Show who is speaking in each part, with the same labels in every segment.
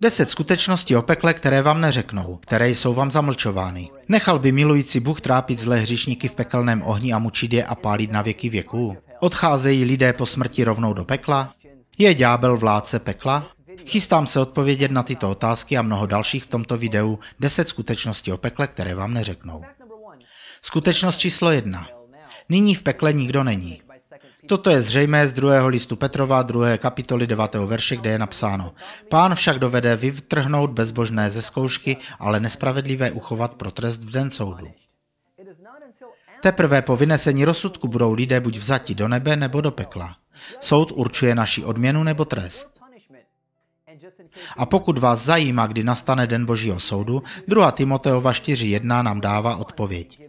Speaker 1: 10 skutečností o pekle, které vám neřeknou, které jsou vám zamlčovány. Nechal by milující Bůh trápit zlé hříšníky v pekelném ohni a mučit je a pálit na věky věků? Odcházejí lidé po smrti rovnou do pekla? Je ďábel vládce pekla? Chystám se odpovědět na tyto otázky a mnoho dalších v tomto videu 10 skutečností o pekle, které vám neřeknou. Skutečnost číslo 1. Nyní v pekle nikdo není. Toto je zřejmé z 2. listu Petrova, 2. kapitoly 9. verše, kde je napsáno: Pán však dovede vytrhnout bezbožné ze zkoušky, ale nespravedlivé uchovat pro trest v den soudu. Teprve po vynesení rozsudku budou lidé buď vzati do nebe nebo do pekla. Soud určuje naši odměnu nebo trest. A pokud vás zajímá, kdy nastane den Božího soudu, 2. Timoteova 4.1 nám dává odpověď.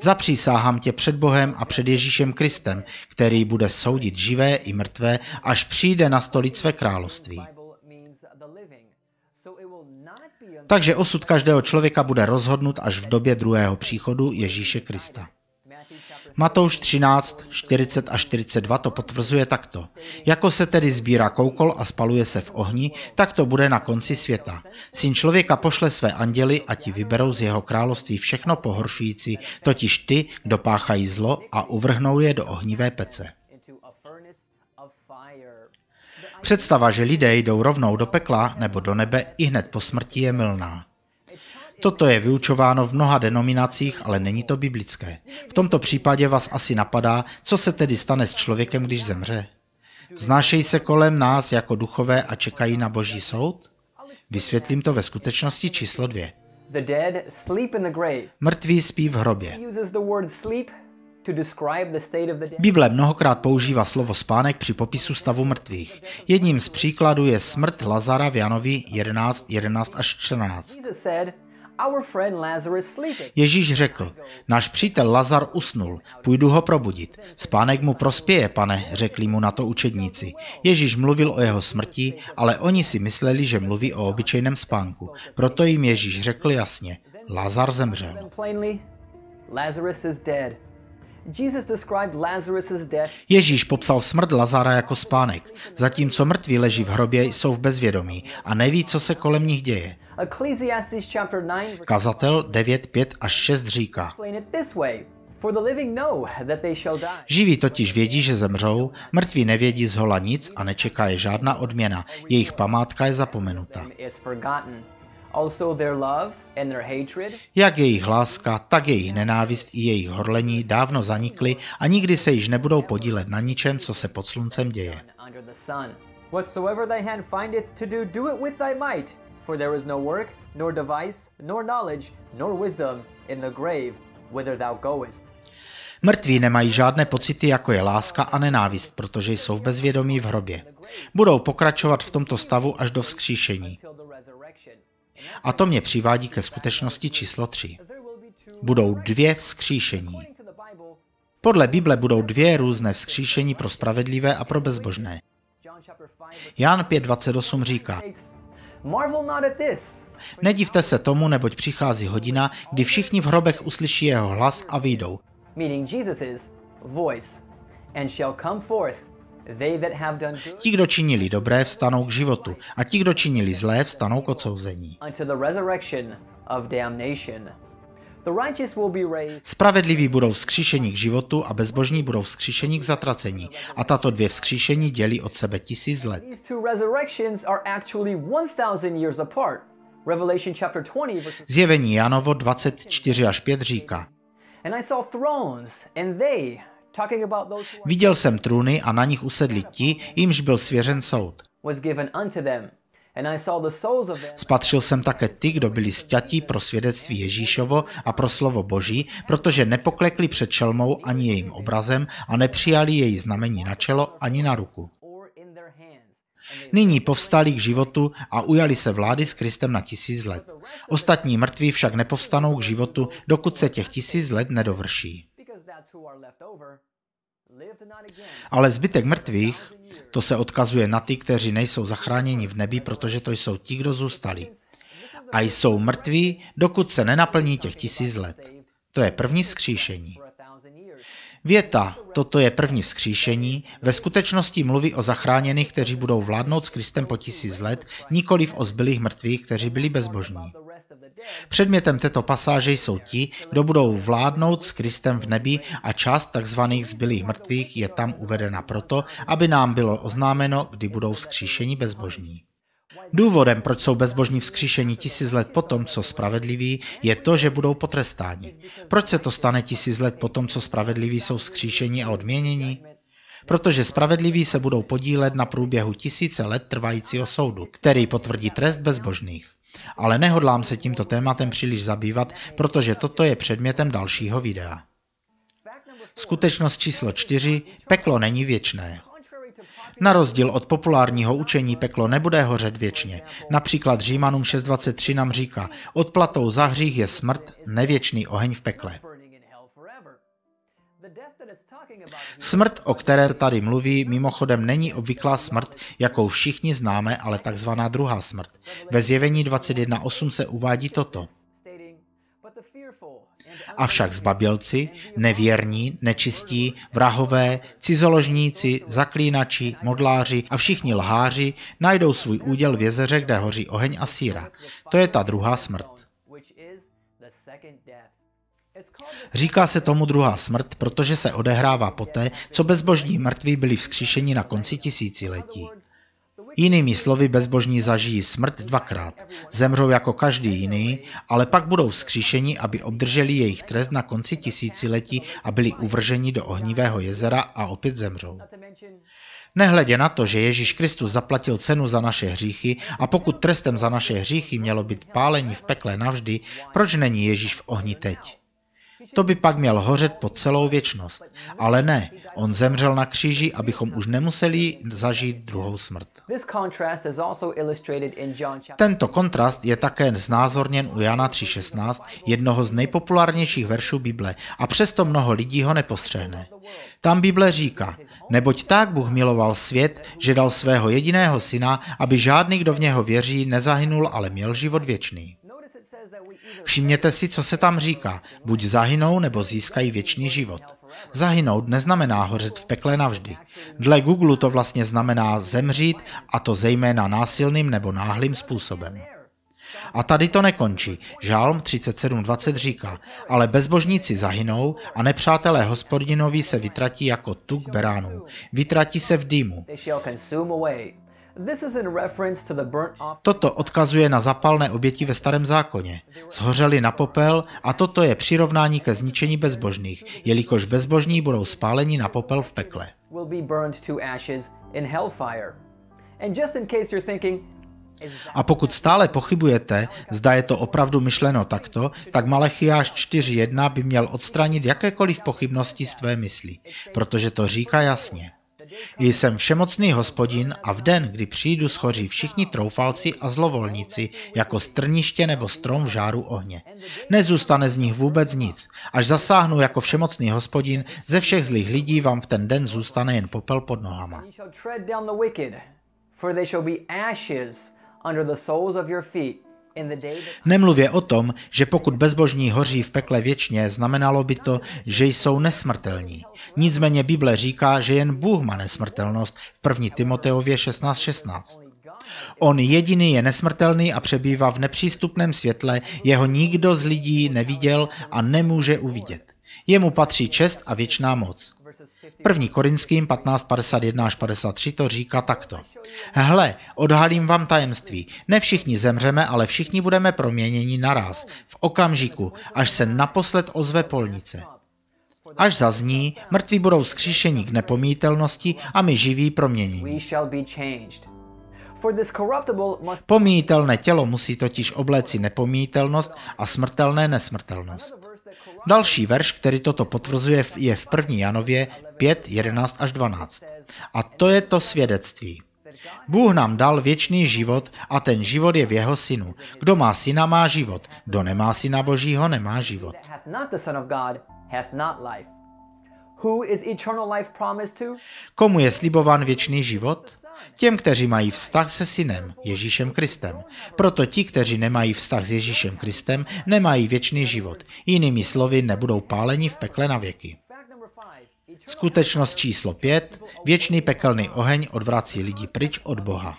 Speaker 1: Zapřísáhám tě před Bohem a před Ježíšem Kristem, který bude soudit živé i mrtvé, až přijde nastolit své království. Takže osud každého člověka bude rozhodnut až v době druhého příchodu Ježíše Krista. Matouš 13, 40 a 42 to potvrzuje takto. Jako se tedy sbírá koukol a spaluje se v ohni, tak to bude na konci světa. Syn člověka pošle své anděly a ti vyberou z jeho království všechno pohoršující, totiž ty, kdo páchají zlo, a uvrhnou je do ohnivé pece. Představa, že lidé jdou rovnou do pekla nebo do nebe ihned po smrti, je mylná. Toto je vyučováno v mnoha denominacích, ale není to biblické. V tomto případě vás asi napadá, co se tedy stane s člověkem, když zemře. Vznášejí se kolem nás jako duchové a čekají na Boží soud? Vysvětlím to ve skutečnosti číslo 2. Mrtví spí v hrobě. Bible mnohokrát používá slovo spánek při popisu stavu mrtvých. Jedním z příkladů je smrt Lazara v Janovi 11, 11 až 14. Ježíš řekl: Náš přítel Lazar usnul, půjdu ho probudit. Spánek mu prospěje, pane, řekli mu na to učedníci. Ježíš mluvil o jeho smrti, ale oni si mysleli, že mluví o obyčejném spánku. Proto jim Ježíš řekl jasně: Lazar zemřel. Ježíš popsal smrt Lazara jako spánek, zatímco mrtví leží v hrobě, jsou v bezvědomí a neví, co se kolem nich děje. Kazatel 9, 5 až 6 říká: Živí totiž vědí, že zemřou, mrtví nevědí zhola nic a nečeká je žádná odměna, jejich památka je zapomenuta. Jak jejich láska, tak jejich nenávist i jejich horlení dávno zanikly a nikdy se již nebudou podílet na ničem, co se pod sluncem děje. Mrtví nemají žádné pocity, jako je láska a nenávist, protože jsou v bezvědomí v hrobě. Budou pokračovat v tomto stavu až do vzkříšení. A to mě přivádí ke skutečnosti číslo 3. Budou 2 vzkříšení. Podle Bible budou 2 různé vzkříšení pro spravedlivé a pro bezbožné. Jan 5.28 říká: Nedivte se tomu, neboť přichází hodina, kdy všichni v hrobech uslyší jeho hlas a vyjdou. Ti, kdo činili dobré, vstanou k životu, a ti, kdo činili zlé, vstanou k odsouzení. Spravedliví budou vzkříšeni k životu a bezbožní budou vzkříšeni k zatracení. A tato 2 vzkříšení dělí od sebe 1000 let. Zjevení Janovo 24 až 5 říká: Viděl jsem trůny a na nich usedli ti, jimž byl svěřen soud. Spatřil jsem také ty, kdo byli sťatí pro svědectví Ježíšovo a pro slovo Boží, protože nepoklekli před šelmou ani jejím obrazem a nepřijali její znamení na čelo ani na ruku. Nyní povstali k životu a ujali se vlády s Kristem na 1000 let. Ostatní mrtví však nepovstanou k životu, dokud se těch 1000 let nedovrší. Ale zbytek mrtvých, to se odkazuje na ty, kteří nejsou zachráněni v nebi, protože to jsou ti, kdo zůstali. A jsou mrtví, dokud se nenaplní těch 1000 let. To je první vzkříšení. Věta, toto je první vzkříšení, ve skutečnosti mluví o zachráněných, kteří budou vládnout s Kristem po 1000 let, nikoliv o zbylých mrtvých, kteří byli bezbožní. Předmětem této pasáže jsou ti, kdo budou vládnout s Kristem v nebi a část tzv. Zbylých mrtvých je tam uvedena proto, aby nám bylo oznámeno, kdy budou vzkříšeni bezbožní. Důvodem, proč jsou bezbožní vzkříšeni 1000 let potom, co spravedliví, je to, že budou potrestáni. Proč se to stane 1000 let potom, co spravedliví jsou vzkříšeni a odměněni? Protože spravedliví se budou podílet na průběhu 1000 let trvajícího soudu, který potvrdí trest bezbožných. Ale nehodlám se tímto tématem příliš zabývat, protože toto je předmětem dalšího videa. Skutečnost číslo 4. Peklo není věčné. Na rozdíl od populárního učení peklo nebude hořet věčně. Například Římanům 6.23 nám říká, odplatou za hřích je smrt, nevěčný oheň v pekle. Smrt, o které tady mluví, mimochodem není obvyklá smrt, jakou všichni známe, ale takzvaná druhá smrt. Ve Zjevení 21.8 se uvádí toto. Avšak zbabělci, nevěrní, nečistí, vrahové, cizoložníci, zaklínači, modláři a všichni lháři najdou svůj úděl v jezeře, kde hoří oheň a síra. To je ta druhá smrt. Říká se tomu druhá smrt, protože se odehrává poté, co bezbožní mrtví byli vzkříšeni na konci tisíciletí. Jinými slovy, bezbožní zažijí smrt dvakrát. Zemřou jako každý jiný, ale pak budou vzkříšeni, aby obdrželi jejich trest na konci tisíciletí a byli uvrženi do ohnivého jezera a opět zemřou. Nehledě na to, že Ježíš Kristus zaplatil cenu za naše hříchy a pokud trestem za naše hříchy mělo být pálení v pekle navždy, proč není Ježíš v ohni teď? To by pak měl hořet po celou věčnost. Ale ne, on zemřel na kříži, abychom už nemuseli zažít druhou smrt. Tento kontrast je také znázorněn u Jana 3.16, jednoho z nejpopulárnějších veršů Bible, a přesto mnoho lidí ho nepostřehne. Tam Bible říká, neboť tak Bůh miloval svět, že dal svého jediného syna, aby žádný, kdo v něho věří, nezahynul, ale měl život věčný. Všimněte si, co se tam říká. Buď zahynou, nebo získají věčný život. Zahynout neznamená hořet v pekle navždy. Dle Google to vlastně znamená zemřít, a to zejména násilným nebo náhlým způsobem. A tady to nekončí. Žálm 37.20 říká, ale bezbožníci zahynou a nepřátelé Hospodinovi se vytratí jako tuk beránů. Vytratí se v dýmu. Toto odkazuje na zapalné oběti ve Starém zákoně. Shořeli na popel a toto je přirovnání ke zničení bezbožných, jelikož bezbožní budou spáleni na popel v pekle. A pokud stále pochybujete, zda je to opravdu myšleno takto, tak Malechiáš 4.1 by měl odstranit jakékoliv pochybnosti z tvé mysli, protože to říká jasně. Jsem všemocný Hospodin a v den, kdy přijdu, schoří všichni troufalci a zlovolníci, jako strniště nebo strom v žáru ohně. Nezůstane z nich vůbec nic. Až zasáhnu jako všemocný Hospodin, ze všech zlých lidí vám v ten den zůstane jen popel pod nohama. Nemluvě o tom, že pokud bezbožní hoří v pekle věčně, znamenalo by to, že jsou nesmrtelní. Nicméně Bible říká, že jen Bůh má nesmrtelnost v 1. Timoteově 16.16. On jediný je nesmrtelný a přebývá v nepřístupném světle, jeho nikdo z lidí neviděl a nemůže uvidět. Jemu patří čest a věčná moc. 1. Korinským 15.51-53 to říká takto. Hle, odhalím vám tajemství. Ne všichni zemřeme, ale všichni budeme proměněni naráz, v okamžiku, až se naposled ozve polnice. Až zazní, mrtví budou vzkříšeni k nepomíjitelnosti a my živí proměnění. Pomíjitelné tělo musí totiž obléci nepomíjitelnost a smrtelné nesmrtelnost. Další verš, který toto potvrzuje, je v 1. Janově 5.11-12. A to je to svědectví. Bůh nám dal věčný život a ten život je v jeho synu. Kdo má syna, má život. Kdo nemá syna Božího, nemá život. Komu je slibován věčný život? Těm, kteří mají vztah se synem, Ježíšem Kristem. Proto ti, kteří nemají vztah s Ježíšem Kristem, nemají věčný život. Jinými slovy, nebudou páleni v pekle na věky. Skutečnost číslo 5. Věčný pekelný oheň odvrací lidi pryč od Boha.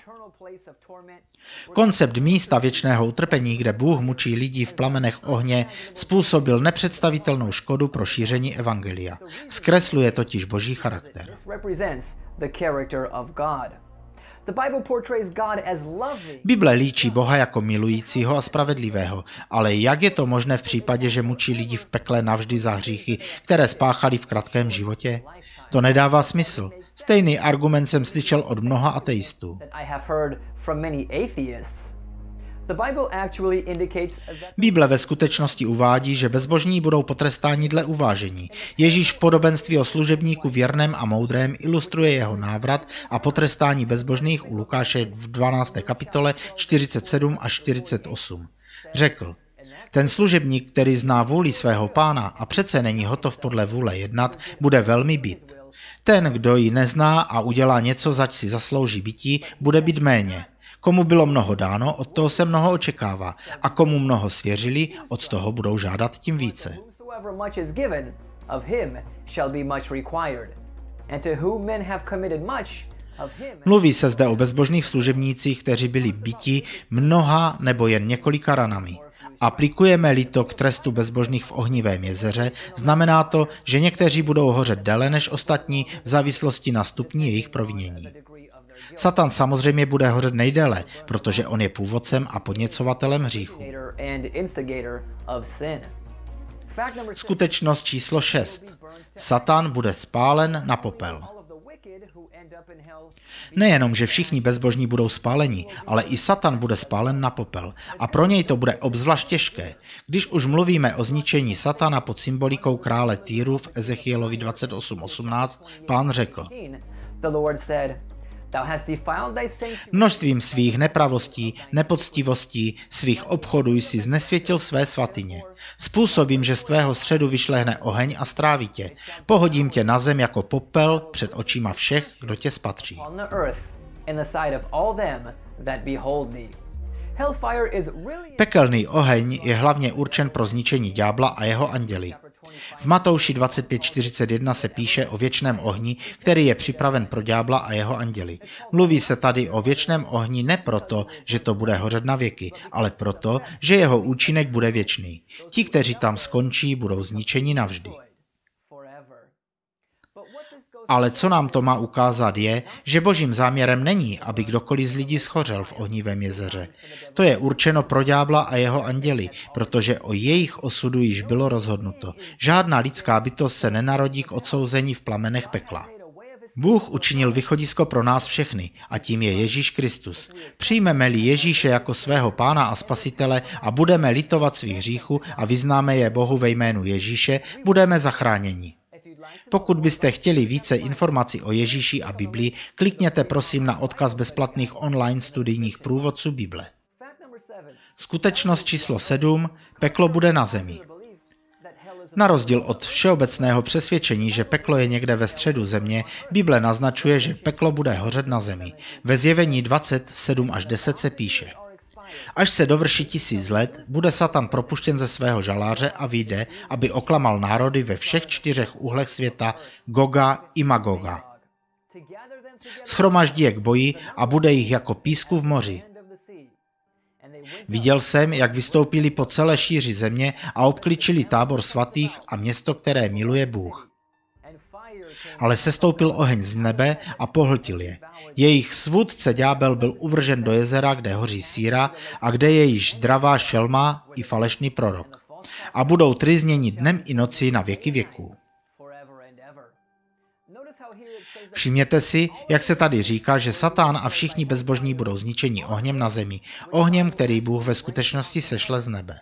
Speaker 1: Koncept místa věčného utrpení, kde Bůh mučí lidi v plamenech ohně, způsobil nepředstavitelnou škodu pro šíření evangelia. Zkresluje totiž Boží charakter. Bible líčí Boha jako milujícího a spravedlivého, ale jak je to možné v případě, že mučí lidi v pekle navždy za hříchy, které spáchali v krátkém životě? To nedává smysl. Stejný argument jsem slyšel od mnoha ateistů. Bible ve skutečnosti uvádí, že bezbožní budou potrestáni dle uvážení. Ježíš v podobenství o služebníku věrném a moudrém ilustruje jeho návrat a potrestání bezbožných u Lukáše v 12. kapitole 47 až 48. Řekl: ten služebník, který zná vůli svého pána a přece není hotov podle vůle jednat, bude velmi bit. Ten, kdo ji nezná a udělá něco, zač si zaslouží bití, bude být méně. Komu bylo mnoho dáno, od toho se mnoho očekává, a komu mnoho svěřili, od toho budou žádat tím více. Mluví se zde o bezbožných služebnících, kteří byli biti mnoha nebo jen několika ranami. Aplikujeme-li to k trestu bezbožných v ohnivém jezeře, znamená to, že někteří budou hořet déle než ostatní v závislosti na stupni jejich provinění. Satan samozřejmě bude hořet nejdéle, protože on je původcem a podněcovatelem hříchu. Skutečnost číslo 6. Satan bude spálen na popel. Nejenom, že všichni bezbožní budou spáleni, ale i Satan bude spálen na popel. A pro něj to bude obzvlášť těžké. Když už mluvíme o zničení Satana pod symbolikou krále Týru v Ezechielovi 28:18, Pán řekl: množstvím svých nepravostí, nepoctivostí, svých obchodů jsi znesvětil své svatyně. Způsobím, že z tvého středu vyšlehne oheň a stráví tě. Pohodím tě na zem jako popel před očima všech, kdo tě spatří. Pekelný oheň je hlavně určen pro zničení ďábla a jeho anděli. V Matouši 25:41 se píše o věčném ohni, který je připraven pro ďábla a jeho anděli. Mluví se tady o věčném ohni ne proto, že to bude hořet na věky, ale proto, že jeho účinek bude věčný. Ti, kteří tam skončí, budou zničeni navždy. Ale co nám to má ukázat je, že božím záměrem není, aby kdokoliv z lidí schořel v ohnivém jezeře. To je určeno pro ďábla a jeho anděli, protože o jejich osudu již bylo rozhodnuto. Žádná lidská bytost se nenarodí k odsouzení v plamenech pekla. Bůh učinil východisko pro nás všechny a tím je Ježíš Kristus. Přijmeme-li Ježíše jako svého pána a spasitele a budeme litovat svých hříchů a vyznáme je Bohu ve jménu Ježíše, budeme zachráněni. Pokud byste chtěli více informací o Ježíši a Biblii, klikněte prosím na odkaz bezplatných online studijních průvodců Bible. Skutečnost číslo 7. Peklo bude na zemi. Na rozdíl od všeobecného přesvědčení, že peklo je někde ve středu země, Bible naznačuje, že peklo bude hořet na zemi. Ve Zjevení 27 až 10 se píše: až se dovrší 1000 let, bude Satan propuštěn ze svého žaláře a vyjde, aby oklamal národy ve všech 4 úhlech světa, Goga i Magoga. Shromaždí je k boji a bude jich jako písku v moři. Viděl jsem, jak vystoupili po celé šíři země a obklíčili tábor svatých a město, které miluje Bůh. Ale sestoupil oheň z nebe a pohltil je. Jejich svůdce ďábel byl uvržen do jezera, kde hoří síra a kde je již dravá šelma i falešný prorok. A budou tryzněni dnem i noci na věky věků. Všimněte si, jak se tady říká, že Satán a všichni bezbožní budou zničeni ohněm na zemi. Ohněm, který Bůh ve skutečnosti sešle z nebe.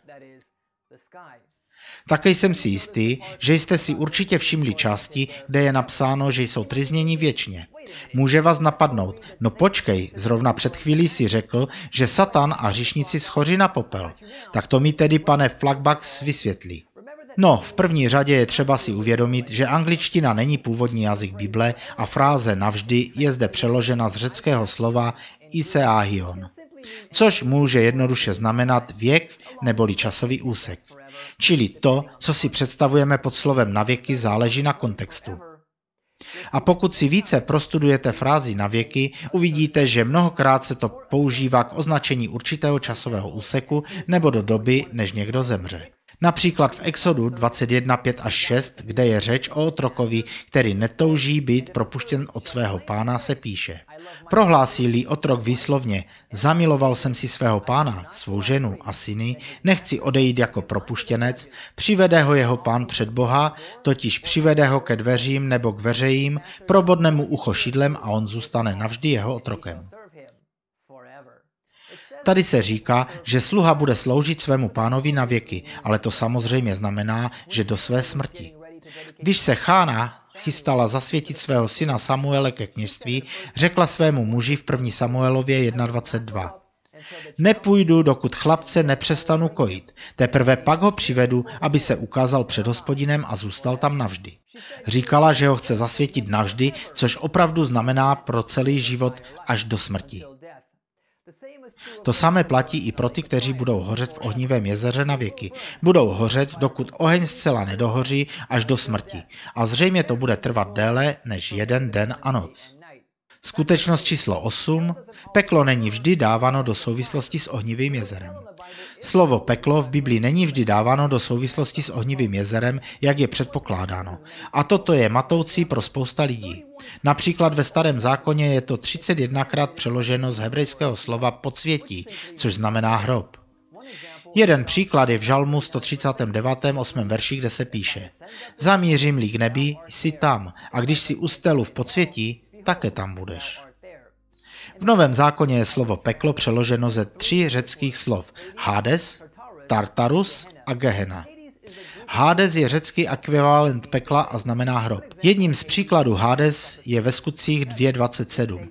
Speaker 1: Také jsem si jistý, že jste si určitě všimli části, kde je napsáno, že jsou tryzněni věčně. Může vás napadnout: no počkej, zrovna před chvílí si řekl, že Satan a hříšníci schoří na popel. Tak to mi tedy, pane Flagbax, vysvětlí. No, v první řadě je třeba si uvědomit, že angličtina není původní jazyk Bible a fráze navždy je zde přeložena z řeckého slova iseahion, což může jednoduše znamenat věk neboli časový úsek. Čili to, co si představujeme pod slovem navěky, záleží na kontextu. A pokud si více prostudujete frázi na věky, uvidíte, že mnohokrát se to používá k označení určitého časového úseku nebo do doby, než někdo zemře. Například v Exodu 21:5-6, kde je řeč o otrokovi, který netouží být propuštěn od svého pána, se píše: Prohlásí-li otrok výslovně, zamiloval jsem si svého pána, svou ženu a syny, nechci odejít jako propuštěnec, přivede ho jeho pán před Boha, totiž přivede ho ke dveřím nebo k veřejím, probodne mu ucho šidlem a on zůstane navždy jeho otrokem. Tady se říká, že sluha bude sloužit svému pánovi na věky, ale to samozřejmě znamená, že do své smrti. Když se Chána chystala zasvětit svého syna Samuele ke kněžství, řekla svému muži v 1. Samuelově 1:22. Nepůjdu, dokud chlapce nepřestanu kojit. Teprve pak ho přivedu, aby se ukázal před Hospodinem a zůstal tam navždy. Říkala, že ho chce zasvětit navždy, což opravdu znamená pro celý život až do smrti. To samé platí i pro ty, kteří budou hořet v ohnivém jezeře na věky. Budou hořet, dokud oheň zcela nedohoří, až do smrti. A zřejmě to bude trvat déle než jeden den a noc. Skutečnost číslo 8. Peklo není vždy dáváno do souvislosti s ohnivým jezerem. Slovo peklo v Biblii není vždy dáváno do souvislosti s ohnivým jezerem, jak je předpokládáno. A toto je matoucí pro spousta lidí. Například ve Starém zákoně je to 31krát přeloženo z hebrejského slova podsvětí, což znamená hrob. Jeden příklad je v Žalmu 139. 8. verši, kde se píše: Zamířím-li k nebi, jsi tam, a když jsi u stelu v podsvětí, také tam budeš. V Novém zákoně je slovo peklo přeloženo ze 3 řeckých slov: Hades, Tartarus a Gehenna. Hades je řecký ekvivalent pekla a znamená hrob. Jedním z příkladů Hades je ve Skutcích 2:27.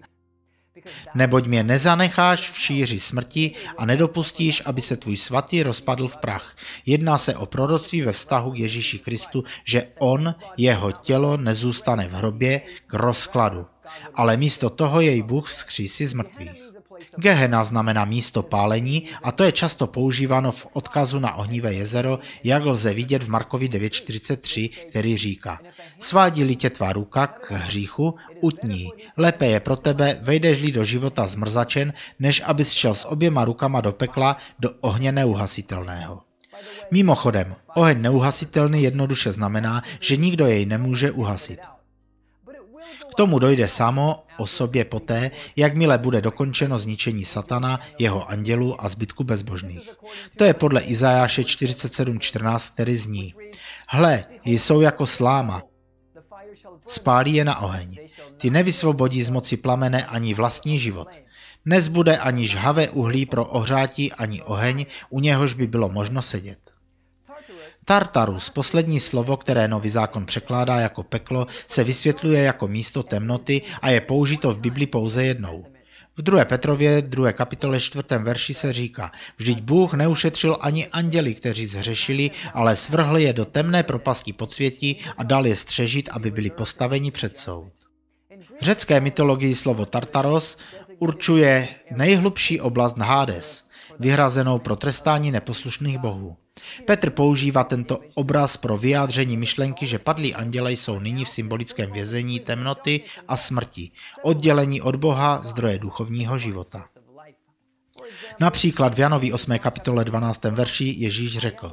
Speaker 1: Neboť mě nezanecháš v šíři smrti a nedopustíš, aby se tvůj svatý rozpadl v prach. Jedná se o proroctví ve vztahu k Ježíši Kristu, že on, jeho tělo, nezůstane v hrobě k rozkladu, ale místo toho jej Bůh vzkřísí z mrtvých. Gehenna znamená místo pálení a to je často používáno v odkazu na ohnivé jezero, jak lze vidět v Markovi 9:43, který říká: Svádí-li tě tvá ruka k hříchu, utní. Lépe je pro tebe, vejdeš-li do života zmrzačen, než abys šel s oběma rukama do pekla, do ohně neuhasitelného. Mimochodem, oheň neuhasitelný jednoduše znamená, že nikdo jej nemůže uhasit. K tomu dojde samo o sobě poté, jakmile bude dokončeno zničení satana, jeho andělů a zbytku bezbožných. To je podle Izajáše 47:14, který zní: Hle, jsou jako sláma, spálí je na oheň. Ty nevysvobodí z moci plamene ani vlastní život. Nezbude ani žhavé uhlí pro ohřátí, ani oheň, u něhož by bylo možno sedět. Tartarus, poslední slovo, které Nový zákon překládá jako peklo, se vysvětluje jako místo temnoty a je použito v Bibli pouze jednou. V 2. Petrově 2. kapitole 4. verši se říká: Vždyť Bůh neušetřil ani anděli, kteří zhřešili, ale svrhl je do temné propasti podsvětí a dal je střežit, aby byli postaveni před soud. V řecké mytologii slovo Tartaros určuje nejhlubší oblast Hades, vyhrazenou pro trestání neposlušných bohů. Petr používá tento obraz pro vyjádření myšlenky, že padlí anděle jsou nyní v symbolickém vězení temnoty a smrti, oddělení od Boha, zdroje duchovního života. Například v Janovi 8. kapitole 12. verši Ježíš řekl: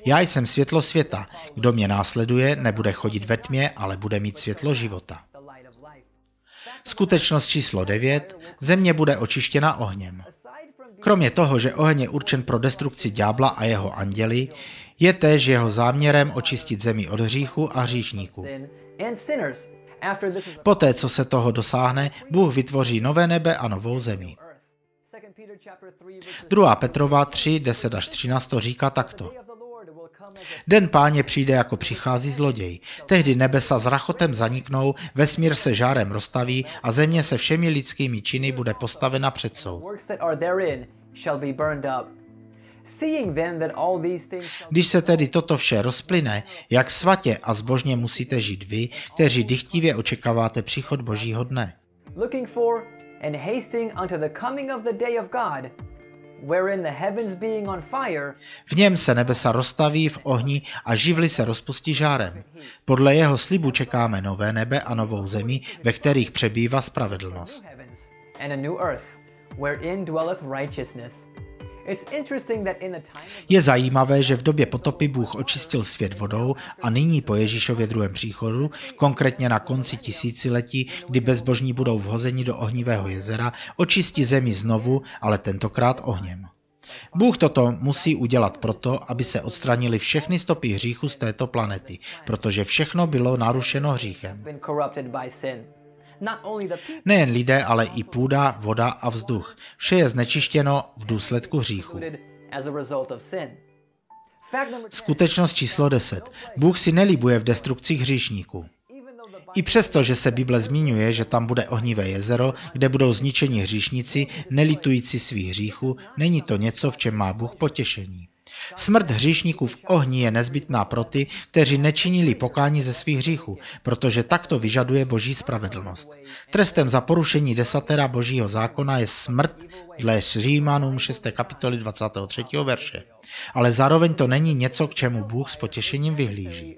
Speaker 1: Já jsem světlo světa, kdo mě následuje, nebude chodit ve tmě, ale bude mít světlo života. Skutečnost číslo 9. Země bude očištěna ohněm. Kromě toho, že oheň je určen pro destrukci ďábla a jeho anděli, je též jeho záměrem očistit zemi od hříchu a hříšníků. Poté, co se toho dosáhne, Bůh vytvoří nové nebe a novou zemi. 2. Petrova 3:10-13 to říká takto: Den Páně přijde, jako přichází zloděj. Tehdy nebesa s rachotem zaniknou, vesmír se žárem roztaví a země se všemi lidskými činy bude postavena před soud. Když se tedy toto vše rozplyne, jak svatě a zbožně musíte žít vy, kteří dychtivě očekáváte příchod Božího dne. V něm se nebesa roztaví v ohni a živly se rozpustí žárem. Podle jeho slibu čekáme nové nebe a novou zemi, ve kterých přebývá spravedlnost. Je zajímavé, že v době potopy Bůh očistil svět vodou a nyní po Ježíšově druhém příchodu, konkrétně na konci tisíciletí, kdy bezbožní budou vhozeni do ohnivého jezera, očistí zemi znovu, ale tentokrát ohněm. Bůh toto musí udělat proto, aby se odstranili všechny stopy hříchu z této planety, protože všechno bylo narušeno hříchem. Nejen lidé, ale i půda, voda a vzduch. Vše je znečištěno v důsledku hříchu. Skutečnost číslo 10. Bůh si nelíbuje v destrukci hříšníků. I přesto, že se Bible zmiňuje, že tam bude ohnivé jezero, kde budou zničeni hříšníci, nelitující svých hříchů, není to něco, v čem má Bůh potěšení. Smrt hříšníků v ohni je nezbytná pro ty, kteří nečinili pokání ze svých hříchů, protože takto vyžaduje Boží spravedlnost. Trestem za porušení desatera Božího zákona je smrt dle Římanům 6. kapitoly 23. verše. Ale zároveň to není něco, k čemu Bůh s potěšením vyhlíží.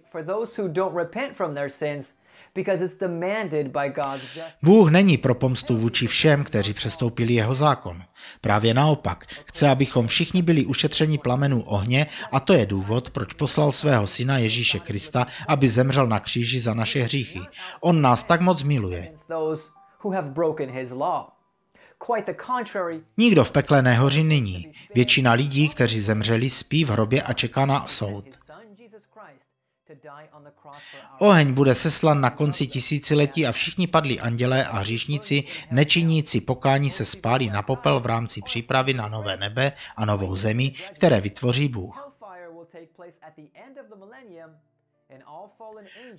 Speaker 1: Bůh není pro pomstu vůči všem, kteří přestoupili jeho zákon. Právě naopak, chce, abychom všichni byli ušetřeni plamenů ohně a to je důvod, proč poslal svého syna Ježíše Krista, aby zemřel na kříži za naše hříchy. On nás tak moc miluje. Nikdo v pekle nehoří nyní. Většina lidí, kteří zemřeli, spí v hrobě a čeká na soud. Oheň bude seslan na konci tisíciletí a všichni padlí andělé a hříšníci, nečinící pokání se spálí na popel v rámci přípravy na nové nebe a novou zemi, které vytvoří Bůh.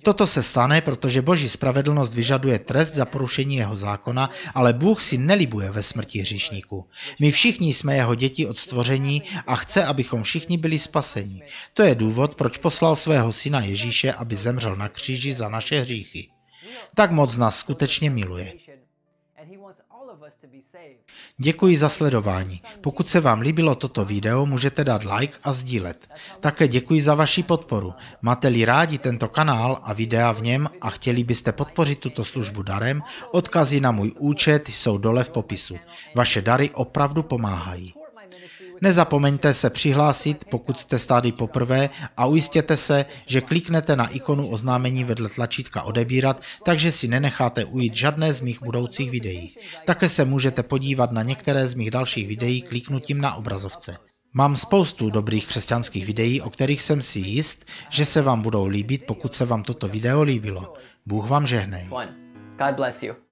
Speaker 1: Toto se stane, protože Boží spravedlnost vyžaduje trest za porušení jeho zákona, ale Bůh si nelibuje ve smrti hříšníků. My všichni jsme jeho děti od stvoření a chce, abychom všichni byli spaseni. To je důvod, proč poslal svého syna Ježíše, aby zemřel na kříži za naše hříchy. Tak moc nás skutečně miluje. Děkuji za sledování. Pokud se vám líbilo toto video, můžete dát like a sdílet. Také děkuji za vaši podporu. Máte-li rádi tento kanál a videa v něm a chtěli byste podpořit tuto službu darem, odkazy na můj účet jsou dole v popisu. Vaše dary opravdu pomáhají. Nezapomeňte se přihlásit, pokud jste tady poprvé, a ujistěte se, že kliknete na ikonu oznámení vedle tlačítka odebírat, takže si nenecháte ujít žádné z mých budoucích videí. Také se můžete podívat na některé z mých dalších videí kliknutím na obrazovce. Mám spoustu dobrých křesťanských videí, o kterých jsem si jist, že se vám budou líbit, pokud se vám toto video líbilo. Bůh vám žehnej.
Speaker 2: God bless you.